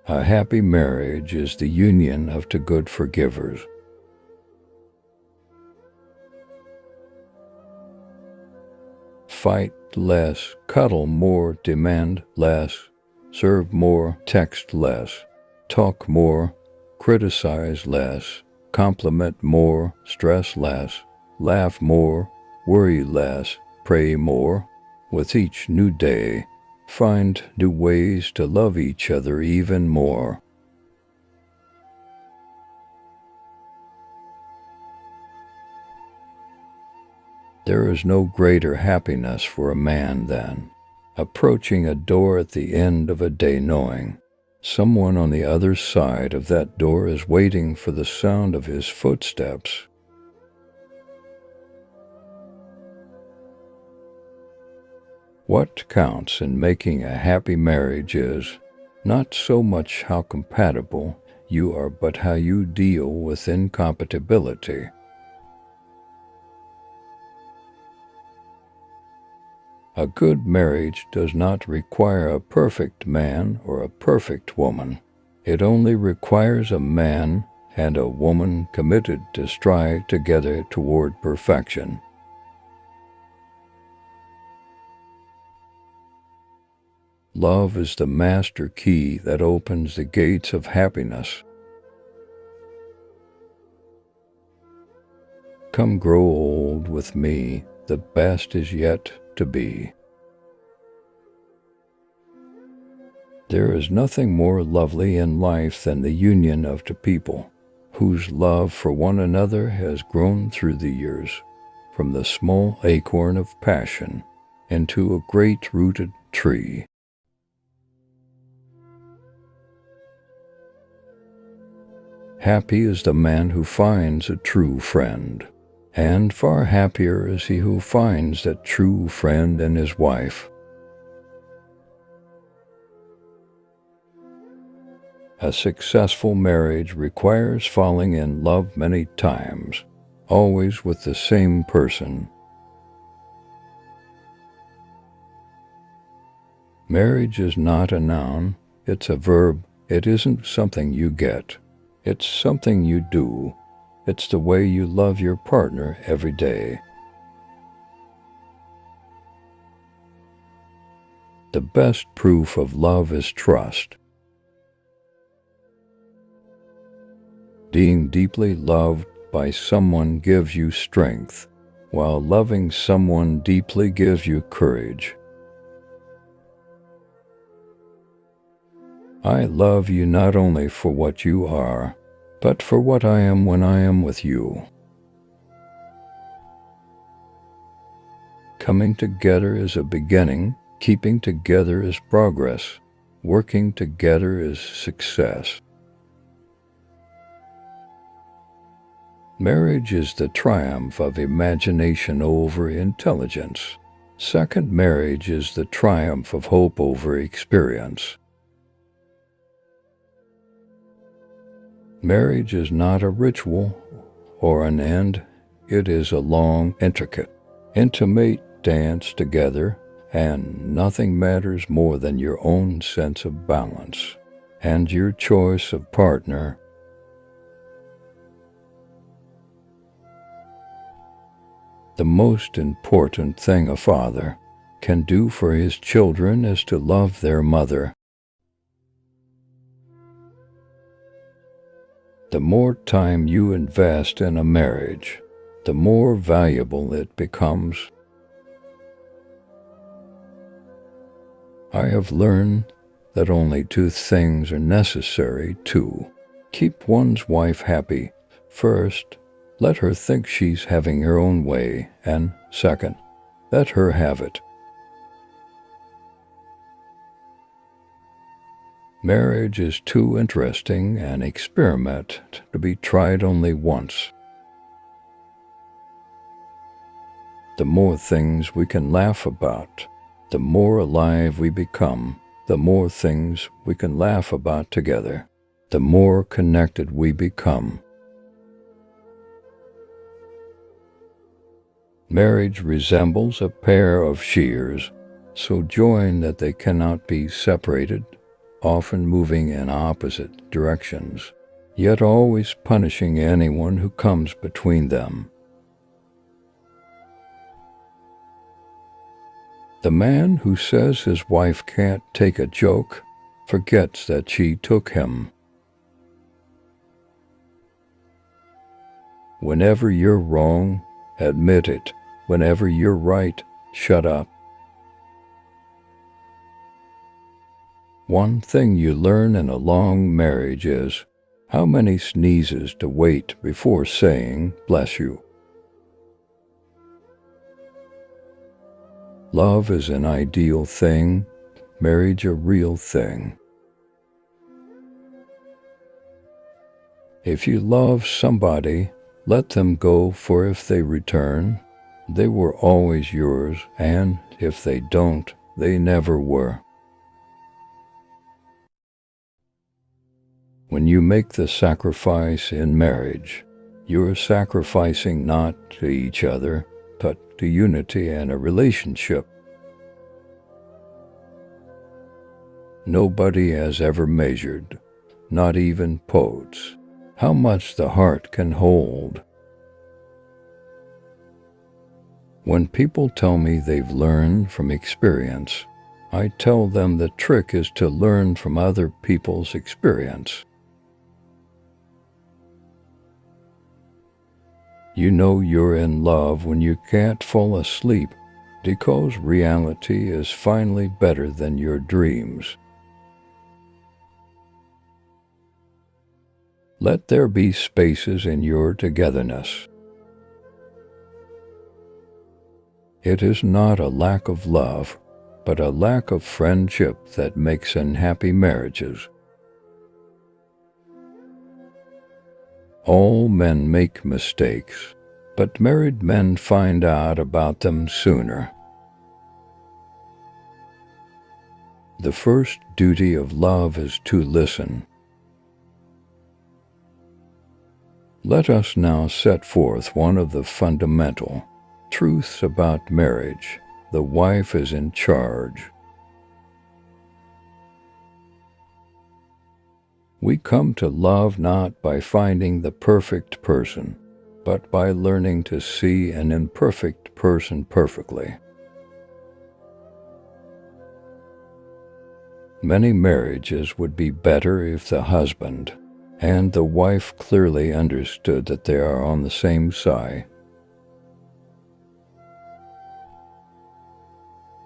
A happy marriage is the union of two good forgivers. Fight less, cuddle more, demand less, serve more, text less, talk more, criticize less, compliment more, stress less, laugh more, worry less, pray more. With each new day, find new ways to love each other even more. There is no greater happiness for a man than approaching a door at the end of a day knowing someone on the other side of that door is waiting for the sound of his footsteps. What counts in making a happy marriage is not so much how compatible you are, but how you deal with incompatibility. A good marriage does not require a perfect man or a perfect woman. It only requires a man and a woman committed to strive together toward perfection. Love is the master key that opens the gates of happiness. Come grow old with me, the best is yet to be. There is nothing more lovely in life than the union of two people whose love for one another has grown through the years, from the small acorn of passion into a great-rooted tree. Happy is the man who finds a true friend, and far happier is he who finds that true friend in his wife. A successful marriage requires falling in love many times, always with the same person. Marriage is not a noun, it's a verb. It isn't something you get. It's something you do. It's the way you love your partner every day. The best proof of love is trust. Being deeply loved by someone gives you strength, while loving someone deeply gives you courage. I love you not only for what you are, but for what I am when I am with you. Coming together is a beginning, keeping together is progress, working together is success. Marriage is the triumph of imagination over intelligence. Second marriage is the triumph of hope over experience. Marriage is not a ritual or an end. It is a long, intimate dance together, and nothing matters more than your own sense of balance and your choice of partner. The most important thing a father can do for his children is to love their mother. The more time you invest in a marriage, the more valuable it becomes. I have learned that only two things are necessary to keep one's wife happy. First, let her think she's having her own way, and second, let her have it. Marriage is too interesting an experiment to be tried only once. The more things we can laugh about, the more alive we become. The more things we can laugh about together, the more connected we become. Marriage resembles a pair of shears, so joined that they cannot be separated. often moving in opposite directions, yet always punishing anyone who comes between them. The man who says his wife can't take a joke forgets that she took him. Whenever you're wrong, admit it. Whenever you're right, shut up. One thing you learn in a long marriage is how many sneezes to wait before saying, "Bless you." Love is an ideal thing, marriage a real thing. If you love somebody, let them go, for if they return, they were always yours, and if they don't, they never were. When you make the sacrifice in marriage, you're sacrificing not to each other, but to unity and a relationship. Nobody has ever measured, not even poets, how much the heart can hold. When people tell me they've learned from experience, I tell them the trick is to learn from other people's experience. You know you're in love when you can't fall asleep because reality is finally better than your dreams. Let there be spaces in your togetherness. It is not a lack of love, but a lack of friendship that makes unhappy marriages. All men make mistakes, but married men find out about them sooner. The first duty of love is to listen. Let us now set forth one of the fundamental truths about marriage. The wife is in charge. We come to love not by finding the perfect person, but by learning to see an imperfect person perfectly. Many marriages would be better if the husband and the wife clearly understood that they are on the same side.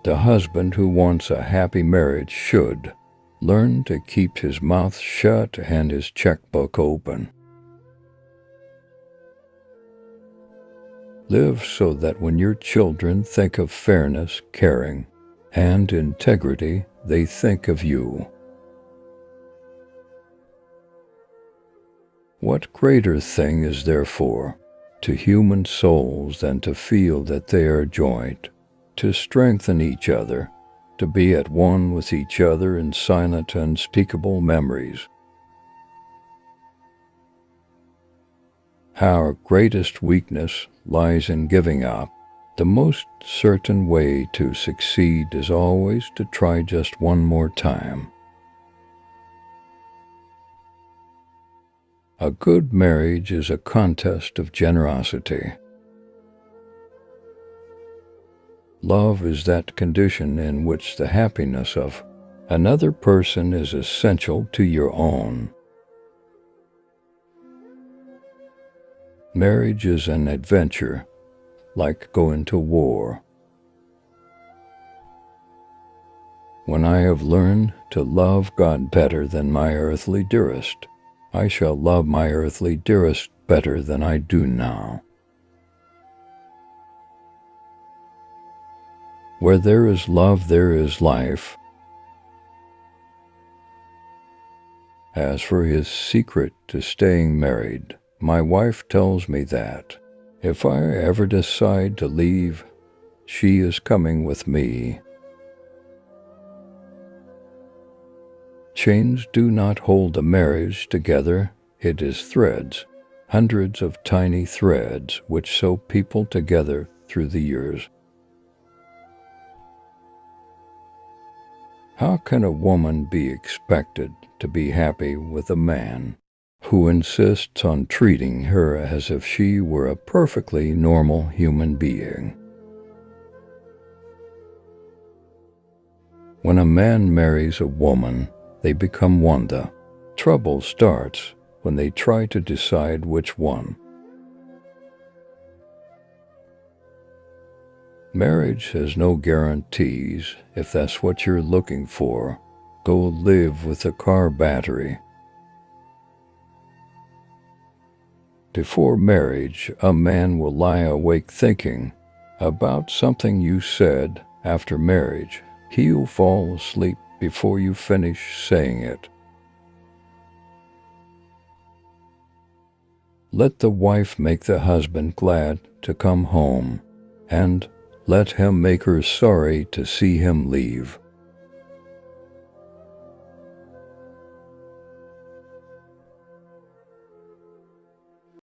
The husband who wants a happy marriage should learn to keep his mouth shut and his checkbook open. Live so that when your children think of fairness, caring, and integrity, they think of you. What greater thing is therefore to human souls than to feel that they are joined, to strengthen each other, to be at one with each other in silent, unspeakable memories? Our greatest weakness lies in giving up. The most certain way to succeed is always to try just one more time. A good marriage is a contest of generosity. Love is that condition in which the happiness of another person is essential to your own. Marriage is an adventure, like going to war. When I have learned to love God better than my earthly dearest, I shall love my earthly dearest better than I do now. Where there is love, there is life. As for his secret to staying married, my wife tells me that if I ever decide to leave, she is coming with me. Chains do not hold a marriage together. It is threads, hundreds of tiny threads which sew people together through the years. How can a woman be expected to be happy with a man who insists on treating her as if she were a perfectly normal human being? When a man marries a woman, they become one. The trouble starts when they try to decide which one. Marriage has no guarantees. If that's what you're looking for, go live with a car battery. Before marriage, a man will lie awake thinking about something you said. After marriage, he'll fall asleep before you finish saying it. Let the wife make the husband glad to come home, and let him make her sorry to see him leave.